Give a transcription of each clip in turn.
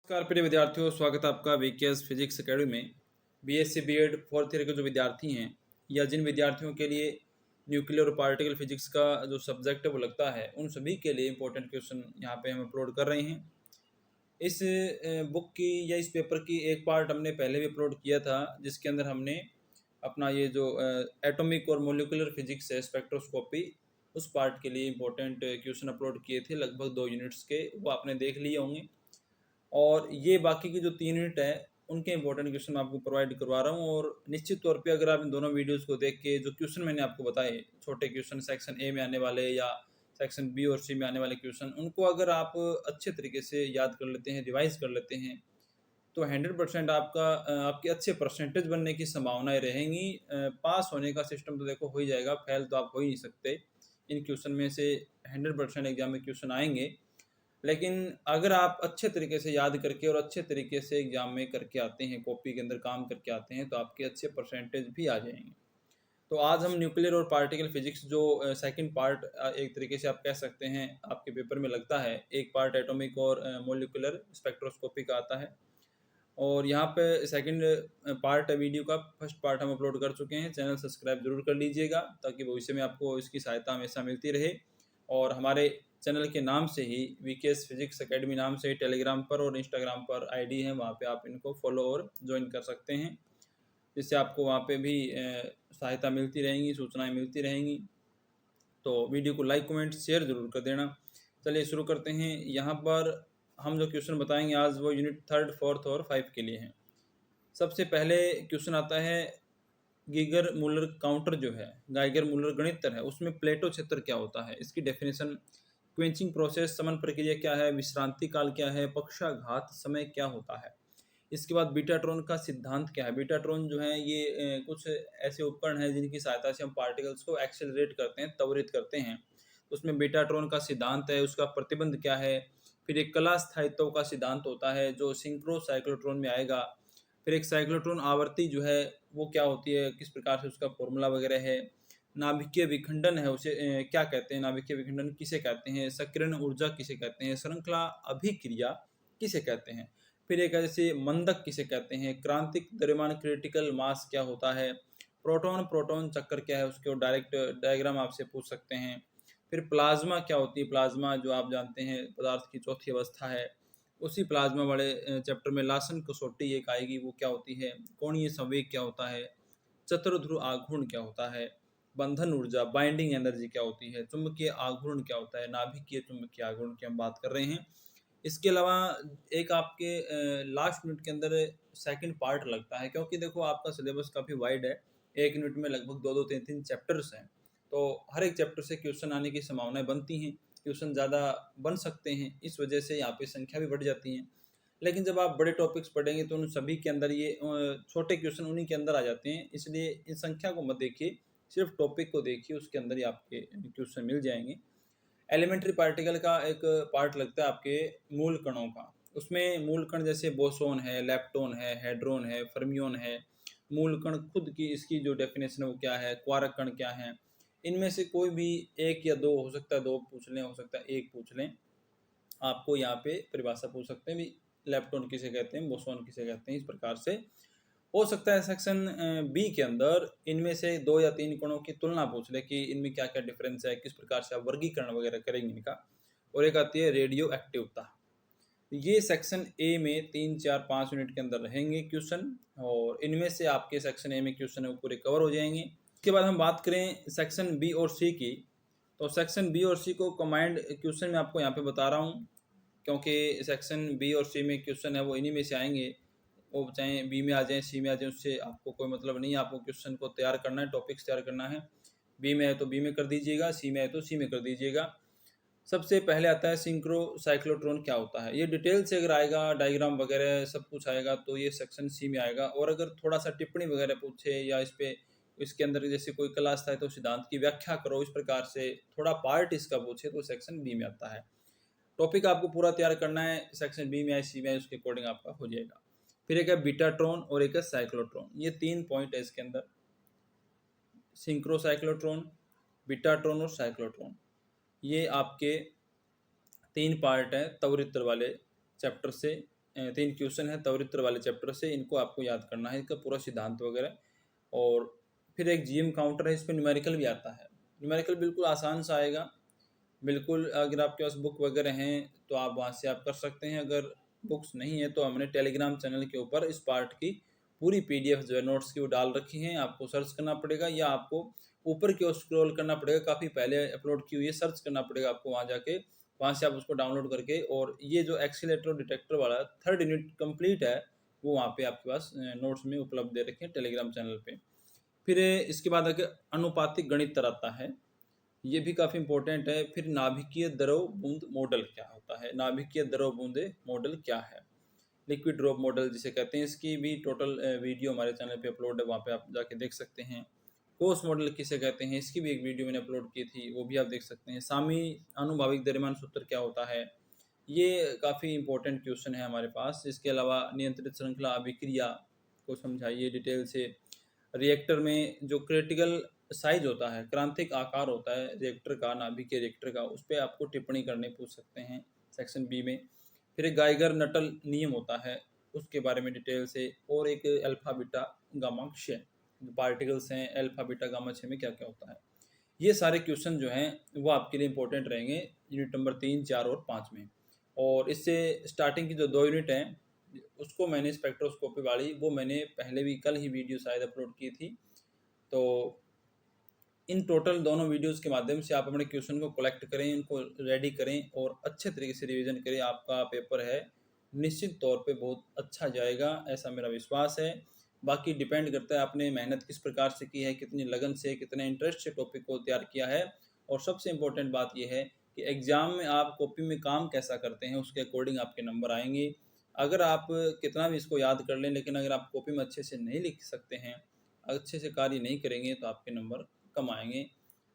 नमस्कार प्रिय विद्यार्थियों, स्वागत है आपका वीकेएस फिजिक्स एकेडमी में। बीएससी बीएड फोर्थ ईयर के जो विद्यार्थी हैं या जिन विद्यार्थियों के लिए न्यूक्लियर और पार्टिकल फिजिक्स का जो सब्जेक्ट है वो लगता है, उन सभी के लिए इंपॉर्टेंट क्वेश्चन यहाँ पे हम अपलोड कर रहे हैं। इस बुक की या इस पेपर की एक पार्ट हमने पहले भी अपलोड किया था, जिसके अंदर हमने अपना ये जो एटॉमिक और मोलिकुलर फिजिक्स है, स्पेक्ट्रोस्कोपी, उस पार्ट के लिए इंपॉर्टेंट क्वेश्चन अपलोड किए थे, लगभग 2 यूनिट्स के। वो आपने देख लिए होंगे। और ये बाकी की जो 3 यूनिट है, उनके इंपॉर्टेंट क्वेश्चन मैं आपको प्रोवाइड करवा रहा हूँ। और निश्चित तौर पे अगर आप इन दोनों वीडियोस को देख के जो क्वेश्चन मैंने आपको बताए, छोटे क्वेश्चन सेक्शन ए में आने वाले या सेक्शन बी और सी में आने वाले क्वेश्चन, उनको अगर आप अच्छे तरीके से याद कर लेते हैं, रिवाइज कर लेते हैं, तो 100% आपके अच्छे परसेंटेज बनने की संभावनाएं रहेंगी। पास होने का सिस्टम तो देखो हो ही जाएगा, फेल तो आप हो ही नहीं सकते। इन क्वेश्चन में से 100% एग्जाम में क्वेश्चन आएंगे, लेकिन अगर आप अच्छे तरीके से याद करके और अच्छे तरीके से एग्जाम में करके आते हैं, कॉपी के अंदर काम करके आते हैं, तो आपके अच्छे परसेंटेज भी आ जाएंगे। तो आज हम न्यूक्लियर और पार्टिकल फिजिक्स जो सेकंड पार्ट, एक तरीके से आप कह सकते हैं आपके पेपर में लगता है, एक पार्ट एटॉमिक और मोलिकुलर स्पेक्ट्रोस्कोपी का आता है। और यहाँ पे सेकंड पार्ट है वीडियो का, फर्स्ट पार्ट हम अपलोड कर चुके हैं। चैनल सब्सक्राइब जरूर कर लीजिएगा ताकि भविष्य में आपको इसकी सहायता हमेशा मिलती रहे। और हमारे चैनल के नाम से ही, वीकेएस फिजिक्स एकेडमी नाम से, टेलीग्राम पर और इंस्टाग्राम पर आईडी है, वहाँ पे आप इनको फॉलो और ज्वाइन कर सकते हैं, जिससे आपको वहाँ पे भी सहायता मिलती रहेंगी, सूचनाएं मिलती रहेंगी। तो वीडियो को लाइक कमेंट शेयर जरूर कर देना। चलिए शुरू करते हैं। यहाँ पर हम जो क्वेश्चन बताएंगे आज, वो यूनिट 3, 4 और 5 के लिए हैं। सबसे पहले क्वेश्चन आता है, गीगर मूलर काउंटर जो है, गाइगर मूलर गणित्र है, उसमें प्लेटो क्षेत्र क्या होता है, इसकी डेफिनेशन। क्वेंचिंग प्रोसेस, समन प्रक्रिया क्या है, विश्रांति काल क्या है, पक्षाघात समय क्या होता है। इसके बाद बीटाट्रॉन का सिद्धांत क्या है। बीटाट्रॉन जो है ये कुछ ऐसे उपकरण हैं जिनकी सहायता से हम पार्टिकल्स को एक्सेलरेट करते हैं, त्वरित करते हैं। उसमें बीटाट्रॉन का सिद्धांत है, उसका प्रतिबंध क्या है। फिर एक कला स्थायित्व का सिद्धांत होता है जो सिंक्रो साइक्लोट्रॉन में आएगा। फिर एक साइक्लोट्रॉन आवर्ती जो है वो क्या होती है, किस प्रकार से उसका फॉर्मूला वगैरह है। नाभिकीय विखंडन है, उसे क्या कहते हैं, नाभिकीय विखंडन किसे कहते हैं, सक्रियण ऊर्जा किसे कहते हैं, श्रृंखला अभिक्रिया किसे कहते हैं। फिर एक ऐसे मंदक किसे कहते हैं, क्रांतिक द्रव्यमान क्रिटिकल मास क्या होता है, प्रोटॉन प्रोटॉन चक्कर क्या है, उसके डायरेक्ट डायग्राम आपसे पूछ सकते हैं। फिर प्लाज्मा क्या होती है, प्लाज्मा जो आप जानते हैं पदार्थ की चौथी अवस्था है। उसी प्लाज्मा वाले चैप्टर में लासन कसौटी एक आएगी, वो क्या होती है। कोणीय संवेग क्या होता है, चतुर्ध्रुव आघूर्ण क्या होता है, बंधन ऊर्जा बाइंडिंग एनर्जी क्या होती है, चुंबकीय आघूर्ण क्या होता है, नाभिकीय चुंबकीय आघूर्ण की हम बात कर रहे हैं। इसके अलावा एक आपके लास्ट मिनट के अंदर सेकंड पार्ट लगता है, क्योंकि देखो आपका सिलेबस काफ़ी वाइड है। एक यूनिट में लगभग 2-2, 3-3 चैप्टर्स हैं, तो हर एक चैप्टर से क्वेश्चन आने की संभावनाएं बनती हैं, क्वेश्चन ज़्यादा बन सकते हैं, इस वजह से यहाँ पे संख्या भी बढ़ जाती है। लेकिन जब आप बड़े टॉपिक्स पढ़ेंगे तो उन सभी के अंदर ये छोटे क्वेश्चन उन्हीं के अंदर आ जाते हैं, इसलिए इन संख्या को मत देखिए, सिर्फ टॉपिक को देखिए, उसके अंदर ही आपके क्वेश्चन मिल जाएंगे। एलिमेंट्री पार्टिकल का एक पार्ट लगता है आपके मूल कणों का। उसमें मूल कण जैसे बोसोन है, लेप्टोन है, हेड्रोन है, फर्मियोन है। मूल कण खुद की इसकी जो डेफिनेशन है वो क्या है, क्वारक कण क्या है। इनमें से कोई भी एक या दो हो सकता है, दो पूछ लें, हो सकता है एक पूछ लें। आपको यहाँ पे परिभाषा पूछ सकते हैं भी, लेप्टोन किसे कहते हैं, बोसोन किसे कहते हैं, इस प्रकार से हो सकता है। सेक्शन बी के अंदर इनमें से 2 या 3 कणों की तुलना पूछ ले कि इनमें क्या क्या डिफरेंस है, किस प्रकार से आप वर्गीकरण वगैरह करेंगे इनका। और एक आती है रेडियो एक्टिवता। ये सेक्शन ए में 3, 4, 5 यूनिट के अंदर रहेंगे क्वेश्चन, और इनमें से आपके सेक्शन ए में क्वेश्चन है वो पूरे कवर हो जाएंगे। इसके बाद हम बात करें सेक्शन बी और सी की, तो सेक्शन बी और सी को कमांड क्वेश्चन में आपको यहाँ पे बता रहा हूँ, क्योंकि सेक्शन बी और सी में क्वेश्चन है वो इन्हीं में से आएंगे। वो चाहे बी में आ जाए, सी में आ जाए, उससे आपको कोई मतलब नहीं है। आपको क्वेश्चन को तैयार करना है, टॉपिक्स तैयार करना है। बी में है तो बी में कर दीजिएगा, सी में है तो सी में कर दीजिएगा। सबसे पहले आता है सिंक्रो साइक्लोट्रॉन क्या होता है। ये डिटेल से अगर आएगा, डायग्राम वगैरह सब कुछ आएगा, तो ये सेक्शन सी में आएगा। और अगर थोड़ा सा टिप्पणी वगैरह पूछे या इस पे, इसके अंदर जैसे कोई क्लास था तो सिद्धांत की व्याख्या करो, इस प्रकार से थोड़ा पार्ट इसका पूछे, तो सेक्शन बी में आता है। टॉपिक आपको पूरा तैयार करना है, सेक्शन बी में आए, सी में आए, उसके अकॉर्डिंग आपका हो जाएगा। फिर एक है बीटाट्रॉन और एक है साइक्लोट्रॉन। ये 3 पॉइंट है इसके अंदर, सिंक्रो साइक्लोट्रॉन, बीटाट्रॉन और साइक्लोट्रॉन। ये आपके 3 पार्ट हैं त्वरित्र वाले चैप्टर से। 3 क्वेश्चन है त्वरित्र वाले चैप्टर से, इनको आपको याद करना है, इसका पूरा सिद्धांत वगैरह। और फिर एक जीएम काउंटर है, इस पर न्यूमेरिकल भी आता है। न्यूमेरिकल बिल्कुल आसान सा आएगा, बिल्कुल। अगर आपके पास बुक वगैरह हैं तो आप वहाँ से आप कर सकते हैं, अगर बुक्स नहीं है तो हमने टेलीग्राम चैनल के ऊपर इस पार्ट की पूरी पीडीएफ जो है नोट्स की वो डाल रखी हैं। आपको सर्च करना पड़ेगा या आपको ऊपर की ओर स्क्रॉल करना पड़ेगा, काफ़ी पहले अपलोड की हुई है, सर्च करना पड़ेगा आपको वहाँ जाके, वहाँ से आप उसको डाउनलोड करके। और ये जो एक्सीलेटर और डिटेक्टर वाला 3rd यूनिट कंप्लीट है वो वहाँ पे आपके पास नोट्स में उपलब्ध दे रखे हैं टेलीग्राम चैनल पे। फिर इसके बाद अगर अनुपातिक गणित आता है, ये भी काफ़ी इंपॉर्टेंट है। फिर नाभिकीय द्रव बूंद मॉडल क्या होता है, नाभिकीय द्रव बूंदे मॉडल क्या है, लिक्विड ड्रॉप मॉडल जिसे कहते हैं, इसकी भी टोटल वीडियो हमारे चैनल पे अपलोड है, वहाँ पे आप जाके देख सकते हैं। कोस मॉडल किसे कहते हैं, इसकी भी एक वीडियो मैंने अपलोड की थी, वो भी आप देख सकते हैं। सामी अनुभाविक द्रव्यमान सूत्र क्या होता है, ये काफ़ी इंपॉर्टेंट क्वेश्चन है हमारे पास। इसके अलावा नियंत्रित श्रृंखला अभिक्रिया को समझाइए डिटेल से। रिएक्टर में जो क्रिटिकल साइज होता है, क्रांतिक आकार होता है रिएक्टर का, नाभिकीय रिएक्टर का, उस पर आपको टिप्पणी करने पूछ सकते हैं सेक्शन बी में। फिर एक गाइगर नटल नियम होता है, उसके बारे में डिटेल से। और एक अल्फा बीटा गामा क्षय, जो पार्टिकल्स हैं अल्फा बीटा गामा क्षय में क्या क्या होता है। ये सारे क्वेश्चन जो हैं वो आपके लिए इंपॉर्टेंट रहेंगे यूनिट नंबर 3, 4 और 5 में। और इससे स्टार्टिंग की जो 2 यूनिट हैं उसको मैंने स्पेक्ट्रोस्कोपी वाली, वो मैंने पहले भी कल ही वीडियो शायद अपलोड की थी। तो इन टोटल दोनों वीडियोस के माध्यम से आप अपने क्वेश्चन को कलेक्ट करें, इनको रेडी करें और अच्छे तरीके से रिवीजन करें। आपका पेपर है निश्चित तौर पे बहुत अच्छा जाएगा, ऐसा मेरा विश्वास है। बाकी डिपेंड करता है आपने मेहनत किस प्रकार से की है, कितनी लगन से, कितने इंटरेस्ट से टॉपिक को तैयार किया है। और सबसे इम्पोर्टेंट बात यह है कि एग्ज़ाम में आप कॉपी में काम कैसा करते हैं, उसके अकॉर्डिंग आपके नंबर आएंगे। अगर आप कितना भी इसको याद कर लें, लेकिन अगर आप कॉपी में अच्छे से नहीं लिख सकते हैं, अच्छे से कार्य नहीं करेंगे, तो आपके नंबर कम आएंगे।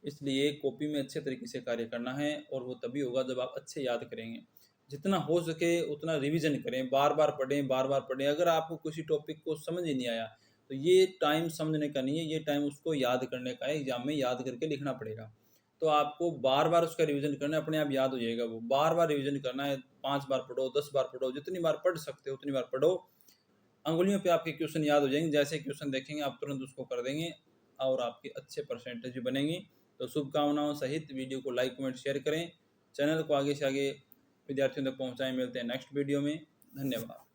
इसलिए कॉपी में अच्छे तरीके से कार्य करना है, और वो तभी होगा जब आप अच्छे याद करेंगे। जितना हो सके उतना रिवीजन करें, बार बार पढ़ें, बार बार पढ़ें। अगर आपको किसी टॉपिक को समझ ही नहीं आया तो ये टाइम समझने का नहीं है, ये टाइम उसको याद करने का है। एग्जाम में याद करके लिखना पड़ेगा, तो आपको बार बार उसका रिवीजन करना है, अपने आप याद हो जाएगा। वो बार बार रिवीजन करना है, 5 बार पढ़ो, 10 बार पढ़ो, जितनी बार पढ़ सकते हो उतनी बार पढ़ो। अंगुलियों पे आपके क्वेश्चन याद हो जाएंगे, जैसे क्वेश्चन देखेंगे आप तुरंत उसको कर देंगे और आपके अच्छे परसेंटेज भी बनेंगे। तो शुभकामनाओं सहित वीडियो को लाइक कमेंट शेयर करें, चैनल को आगे से आगे विद्यार्थियों तक पहुंचाएं। मिलते हैं नेक्स्ट वीडियो में, धन्यवाद।